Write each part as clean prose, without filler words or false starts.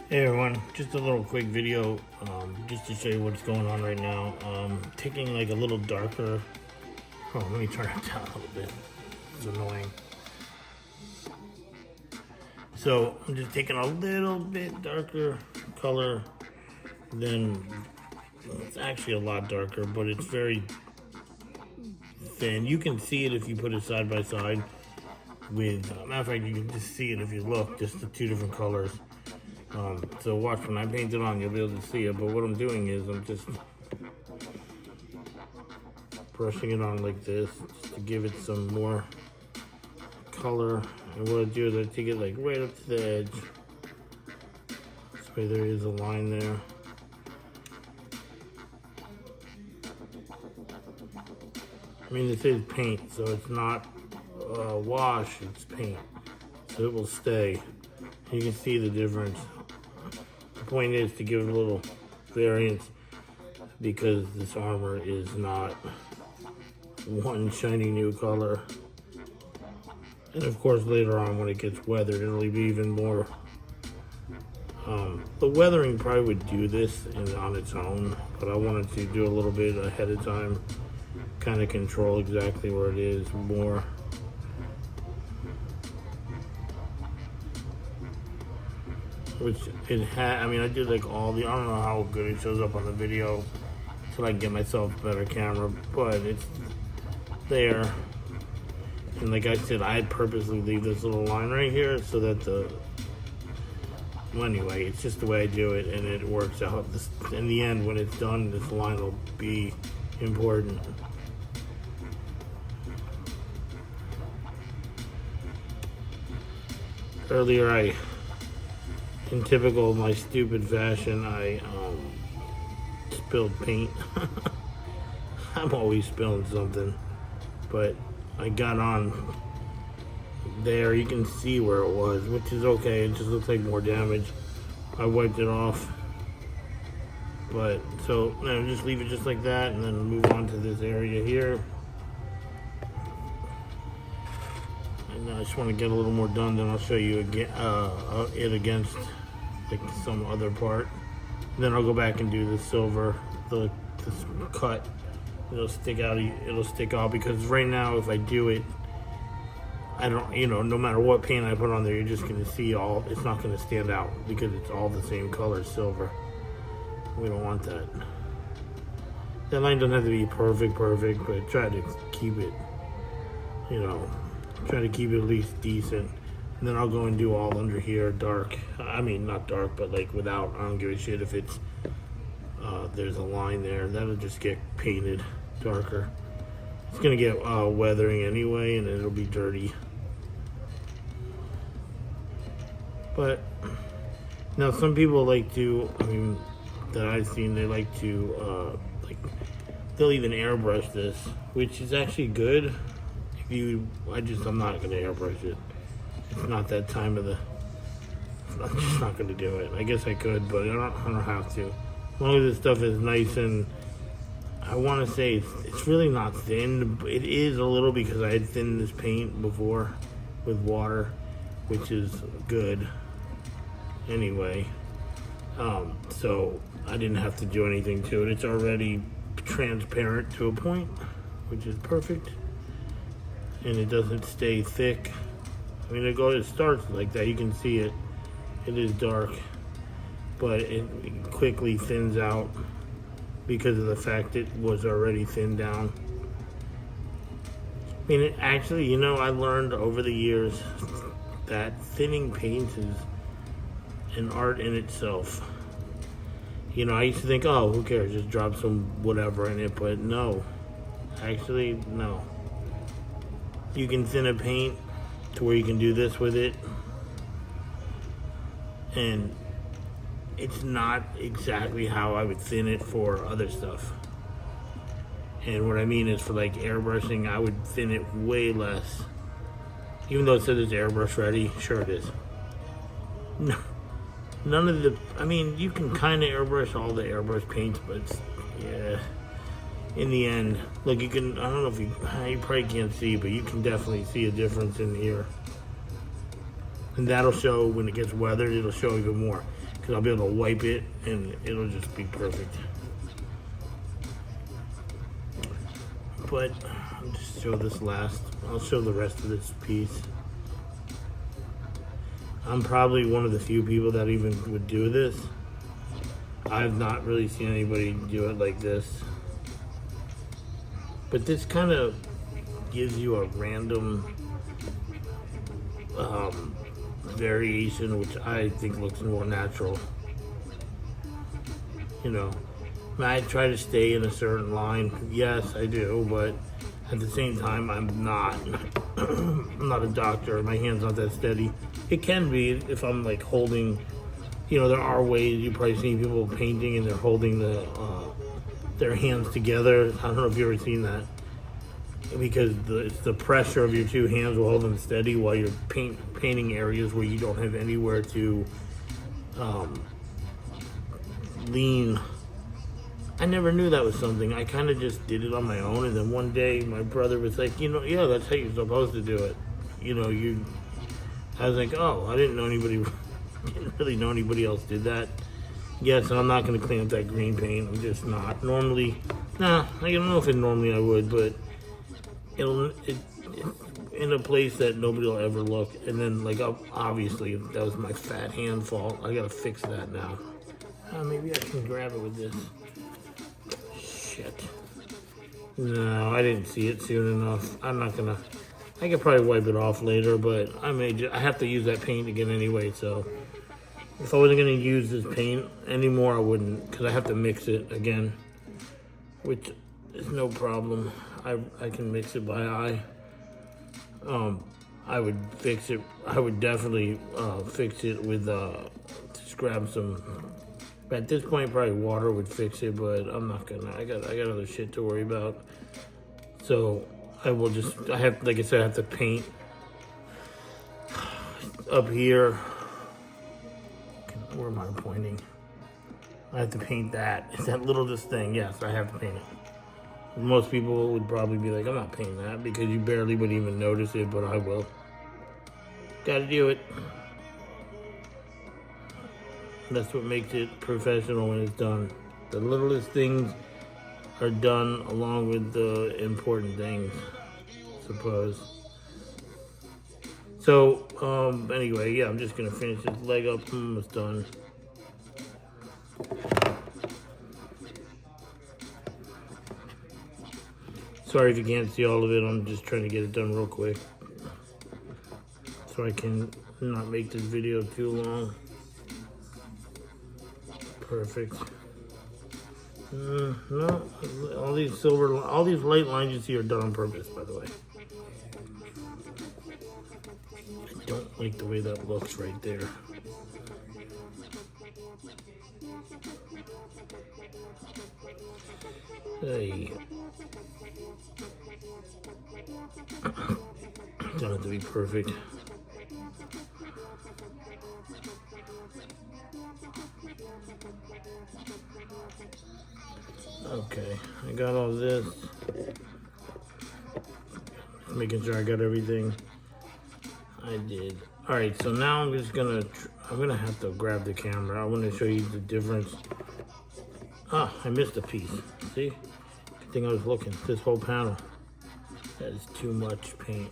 Hey everyone, just a little quick video just to show you what's going on right now. Taking like a little darker. Oh, let me turn it down a little bit. It's annoying. So I'm just taking a little bit darker color than, it's actually a lot darker, but it's very thin. You can see it if you put it side by side with, matter of fact, you can just see it if you look, just the two different colors. So watch, when I paint it on, you'll be able to see it, but what I'm doing is I'm just brushing it on like this, just to give it some more color. And what I do is I take it like right up to the edge. This way there is a line there. I mean, this is paint, so it's not wash, it's paint. So it will stay. You can see the difference. The point is to give it a little variance because this armor is not one shiny new color. And of course later on when it gets weathered, it'll be even more. The weathering probably would do this on its own, but I wanted to do a little bit ahead of time, kind of control exactly where it is more. Which it had, I mean, I did like all the, I don't know how good it shows up on the video till I can get myself a better camera, but it's there. And like I said, I purposely leave this little line right here so that well anyway, it's just the way I do it and it works out. In the end, when it's done, this line will be important. Earlier in typical of my stupid fashion, I spilled paint. I'm always spilling something, but I got on there. You can see where it was, which is okay. It just looks like more damage. I wiped it off, but so now just leave it just like that, and then move on to this area here. And I just want to get a little more done. Then I'll show you again it against like some other part. And then I'll go back and do the silver, this cut. It'll stick out because right now if I do it, I don't, no matter what paint I put on there, you're just gonna see it's not gonna stand out because it's all the same color, silver. We don't want that. That line doesn't have to be perfect, but try to keep it, try to keep it at least decent. And then I'll go and do all under here dark. I mean, not dark, but like without, I don't give a shit if it's, there's a line there. That'll just get painted darker. It's gonna get weathering anyway, and it'll be dirty. But now some people like to, that I've seen, they like to, they'll even airbrush this, which is actually good. I'm not gonna airbrush it. It's not that time of the, I'm just not gonna do it. I guess I could, but I don't have to. As long as this stuff is nice and, I want to say it's really not thin. It is a little because I had thinned this paint before with water, which is good anyway. So I didn't have to do anything to it. It's already transparent to a point, which is perfect. And it doesn't stay thick. I mean, it starts like that. You can see it. It is dark, but it quickly thins out because of the fact it was already thinned down. I mean, actually, I learned over the years that thinning paints is an art in itself. I used to think, oh, who cares? Just drop some whatever in it, but no. Actually, no. You can thin a paint to where you can do this with it, and it's not exactly how I would thin it for other stuff. And what I mean is for like airbrushing, I would thin it way less. Even though it says it's airbrush ready, sure it is. No, none of you can kind of airbrush all the airbrush paints, but yeah, in the end, look, you can, I don't know if you probably can't see, but you can definitely see a difference in here. And that'll show when it gets weathered, it'll show even more. because I'll be able to wipe it and it'll just be perfect. But I'll just show this last. I'll show the rest of this piece. I'm probably one of the few people that even would do this. I've not really seen anybody do it like this. But this kind of gives you a random variation, which I think looks more natural. You know, I try to stay in a certain line. Yes, I do, but at the same time, I'm not. I'm not a doctor. My hand's not that steady. It can be if I'm like holding. You know, there are ways you probably see people painting and they're holding their hands together. I don't know if you've ever seen that, because it's the pressure of your two hands will hold them steady while you're painting areas where you don't have anywhere to lean. I never knew that was something. I kind of just did it on my own, and then one day my brother was like, you know, yeah, that's how you're supposed to do it. You know, I was like, oh, I didn't really know anybody else did that. Yes, and I'm not going to clean up that green paint. I'm just not. Normally, I don't know if normally I would, but it in a place that nobody will ever look. And then, like, obviously, that was my fat hand fault. I got to fix that now. Maybe I can grab it with this. Shit. No, I didn't see it soon enough. I'm not going to. I could probably wipe it off later, but I have to use that paint again anyway, so. If I wasn't going to use this paint anymore, I wouldn't, because I have to mix it again, which is no problem. I can mix it by eye. I would fix it. I would definitely fix it with just grab some. At this point, probably water would fix it, but I'm not gonna. I got other shit to worry about. So I will just. I have, like I said, I have to paint up here. Where am I pointing? I have to paint that. It's that littlest thing. Yes, I have to paint it. Most people would probably be like, I'm not painting that, because you barely would even notice it, but I will. Gotta do it. That's what makes it professional when it's done. The littlest things are done along with the important things, I suppose. So, anyway, yeah, I'm just gonna finish this leg up. I'm almost done. Sorry if you can't see all of it. I'm just trying to get it done real quick, so I can not make this video too long. Perfect. No, all these light lines you see are done on purpose, by the way. I don't like the way that looks right there. Hey. Don't have to be perfect. Okay, I got all this. Making sure I got everything. I did. All right, so now I'm gonna have to grab the camera. I want to show you the difference. Ah, I missed a piece. See? Good thing I was looking. This whole panel. That is too much paint.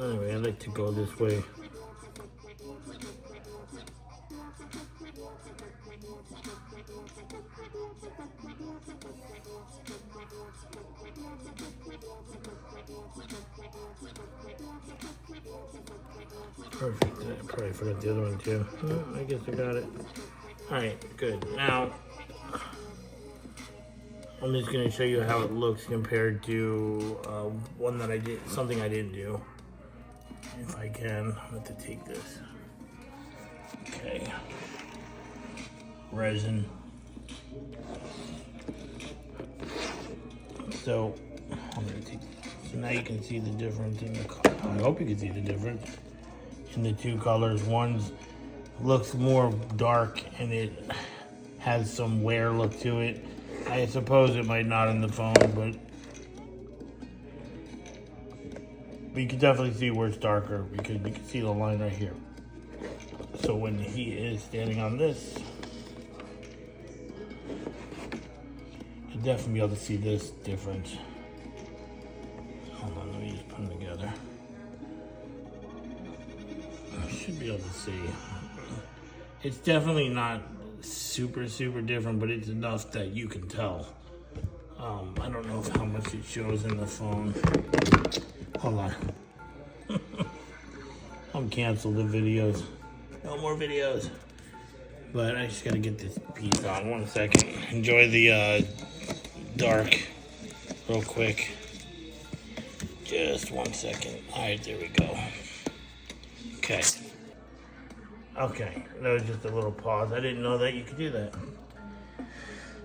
Anyway, I like to go this way. Perfect. I probably forgot the other one too. I guess I got it. Alright, good. Now, I'm just going to show you how it looks compared to one that I did, something I didn't do. If I can, I have to take this. Okay. Resin. So, I'm going to take, so now you can see the difference in the color. I hope you can see the difference in the two colors. One's looks more dark and it has some wear look to it. I suppose it might not in the phone, but you can definitely see where it's darker because you can see the line right here. So when he is standing on this, you'll definitely be able to see this difference. Hold on, let me just put them together. I should be able to see. It's definitely not super different, but it's enough that you can tell. I don't know how much it shows in the phone. Hold on. I'm canceled the videos. No more videos. But I just gotta get this piece on. 1 second. Enjoy the dark real quick. Just 1 second. Alright, there we go. Okay. Okay, that was just a little pause. I didn't know that you could do that.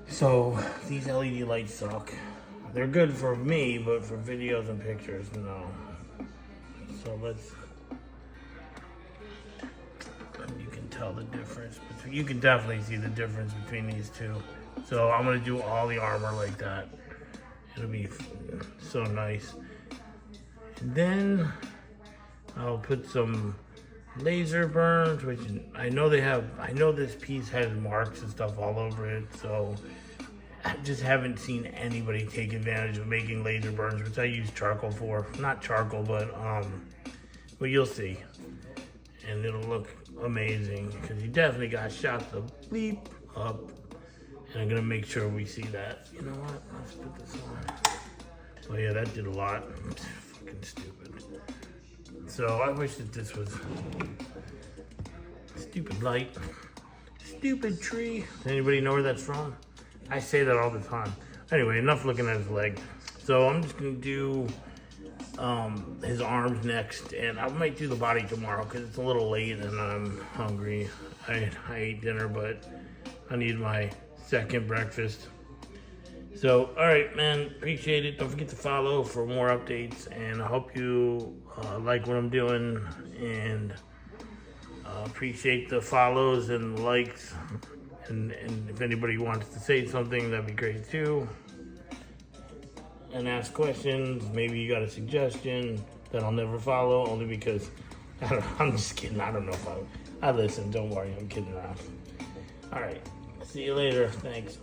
So, these LED lights suck. They're good for me, but for videos and pictures, no. So you can tell the difference. You can definitely see the difference between these two. So I'm gonna do all the armor like that. It'll be so nice. And then I'll put some laser burns, which I know they have. I know this piece has marks and stuff all over it, so I just haven't seen anybody take advantage of making laser burns, which I use charcoal for. Not charcoal, but you'll see. And it'll look amazing, because you definitely got shot the bleep up. And I'm gonna make sure we see that. You know what, let's put this on. Oh yeah, that did a lot. It's fucking stupid. So I wish that this was stupid light. Stupid tree. Does anybody know where that's from? I say that all the time. Anyway, enough looking at his leg. So I'm just gonna do his arms next, and I might do the body tomorrow because it's a little late and I'm hungry. I ate dinner, but I need my second breakfast. So, all right, man, appreciate it. Don't forget to follow for more updates, and I hope you like what I'm doing, and appreciate the follows and likes. And if anybody wants to say something, that'd be great too. And ask questions. Maybe you got a suggestion that I'll never follow, only because I'm just kidding. I don't know if I listen. Don't worry, I'm kidding around. All right, see you later. Thanks.